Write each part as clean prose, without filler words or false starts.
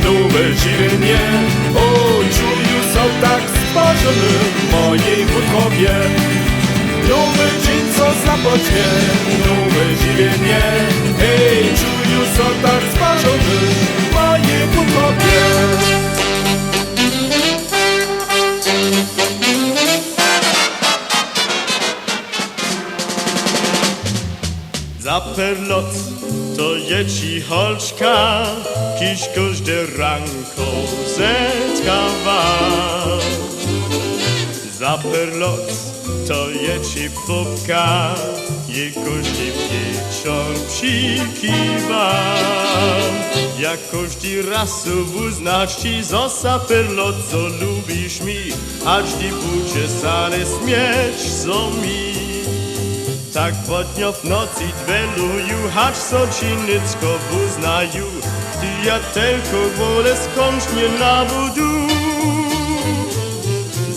Nowe ziemię, o czuju są tak stworzony w mojej wątrobie. Nowy dzień co zapocznie, nowe ziemię, hej, czuju są tak stworzony w mojej wątrobie. Zaperlot to je ci holczka, kiś każdy ranko zetkawa. Zaperlot to je ci pupka, je każdy wieczór przykiwa. Jak każdy raz uznać ci za zaperlot, co lubisz mi, aż di budzie sale śmieć co mi. Tak po dniu w nocy dweluju, hacz co ci nicko uznaju, ty ja tylko wolę skądś nie nabudu.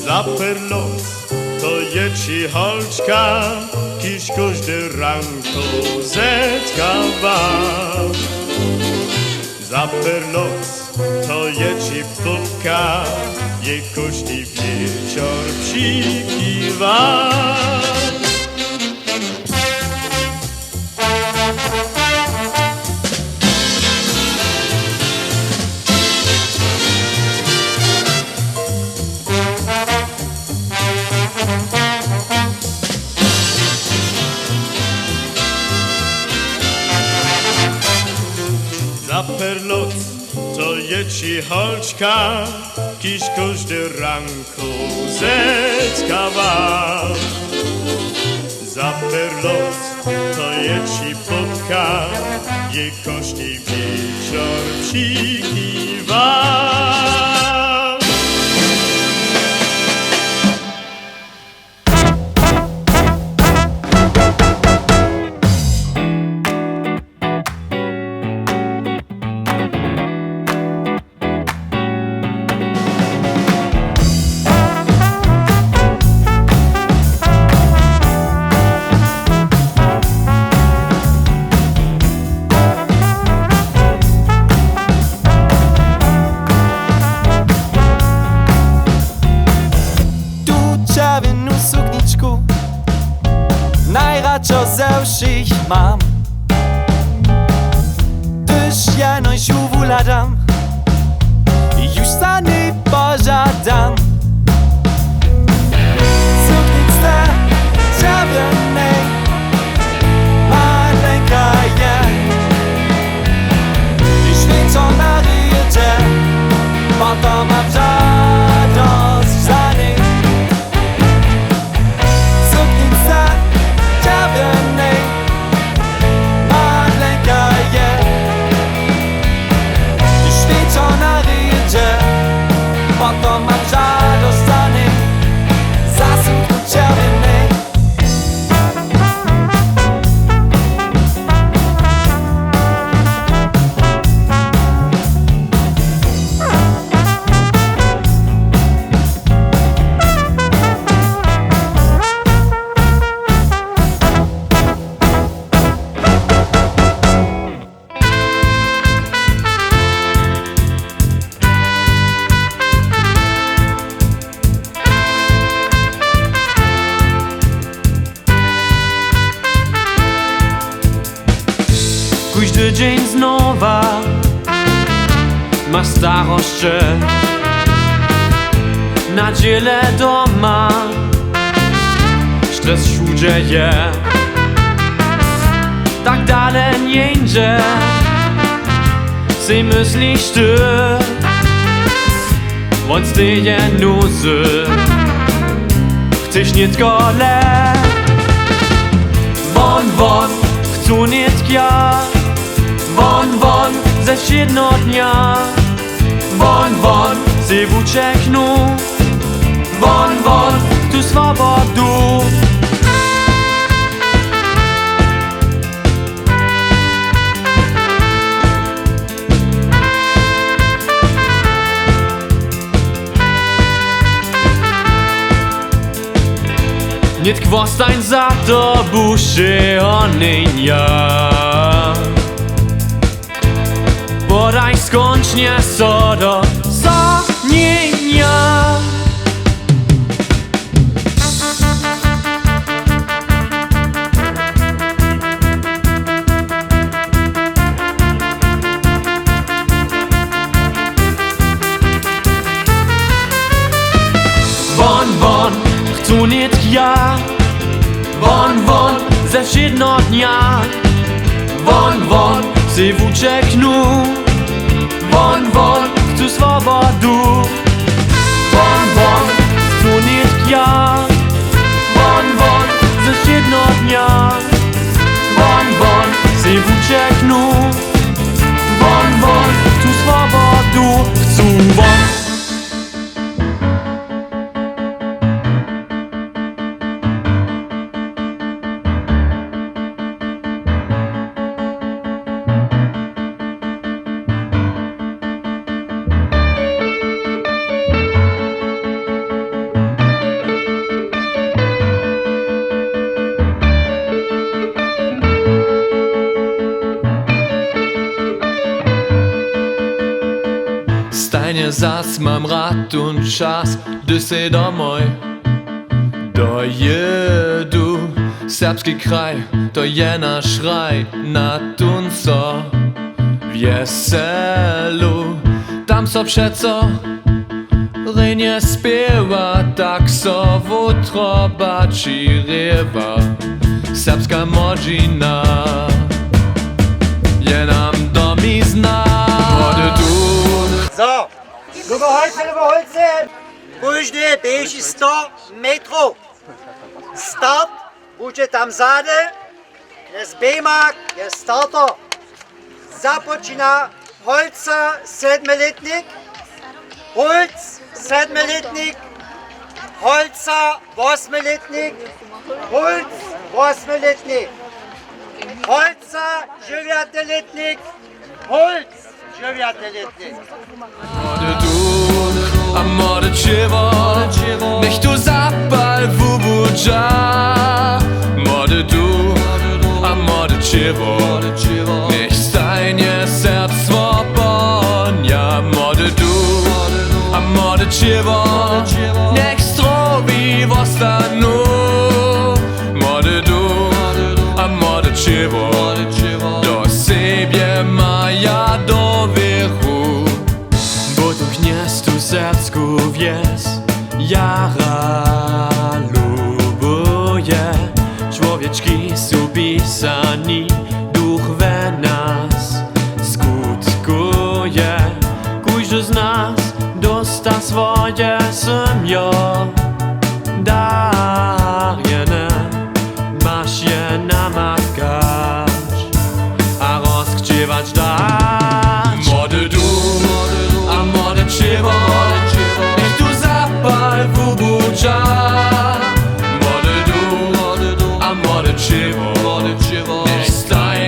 Zaperlot to je ci holczka, kiś każdy ranko zetkawa. Zaperlot to je ci pupka, je każdy wieczór przykiwa. Zaperlot to je ci holczka, kiś każdy ranko zetkawa. Zaperlot to je ci pupka, je każdy wieczór przykiwa. Najradšo ze všich mám, když ja nož uvúladám, już sa nepožádám. Suknice červenej, malenka je, když vítr naryje, potom mám žádost za nej. Suknice červenej, malenka je, když vítr naryje, potom mám žádost za nej, za suknu červenej. Każdy dzień znowa ma starość, nadzieję doma, stres wszędzie je, tak dalej nie idzie, si myślisz ty, Wąc ty je nuzy, chcesz nie tkole. Won, won, chcą nie tkja. Won, won, ze wszedno dnia. Won, won, si ucieknu. Won, won, tu swobodu. Nie tkwostań za to buszy onynia. Bodaj skończnie sodo sonienia. Won, won, chcą nie tkja. Won, won, ze wszedno dnia. Won, won, si ucieknu. Won, won, chcą swobodu. Won, won, chcą nie tkja. Won, won, ze wszedno dnia. Won, won, si ucieknu. Won, won, chcą swobodu. Chcą won. Stajnie zas mam rat und czas, gdy se domoj dojedu. Serbski kraj, to je nasz raj, na tunco wieselu. Tam so przeco rynie śpiewa, tak so wutroba čireva. Serbska młodzina je nam domizna. Młody duch. So, überholzen. Później bieži 100 metrów. Start, buďte tam zade, jest Bemak, jest starter. Započína Holca 7-letnik, Holc 7-letnik, Holca 8-letnik, Holc 8-letnik, Holca 9-letnik, Holc 9-letnik. Młody duch, a młode drzewo, niech tu zapal wubudża. Młody duch, a młode drzewo, niech stajnie serc swobodnia. Młody duch, a młode drzewo, niech zdrowi wostanu. Młody duch, a młode drzewo, do siebie maja do wiechu. Bo tu gniestu serbsku wies, jara lubuje. Człowieczki są pisani, duch we nas skutkuje. Każdy z nas dosta swoje semio. Darjene, masz je namatkać, a rozgdziewać dać. Młody duch, a młode drzewo, niech tu zapal wubudża. Młody duch, a młode drzewo, niech staj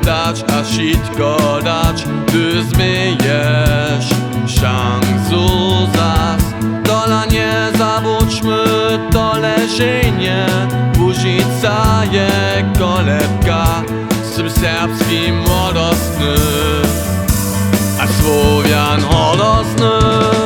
dać, a sitko dać, ty zmyjesz szansu zas. Dola nie zabudźmy, to leżenie, Łużyca je kolebka, swym serbskim młodostny, a Słowian hodosny.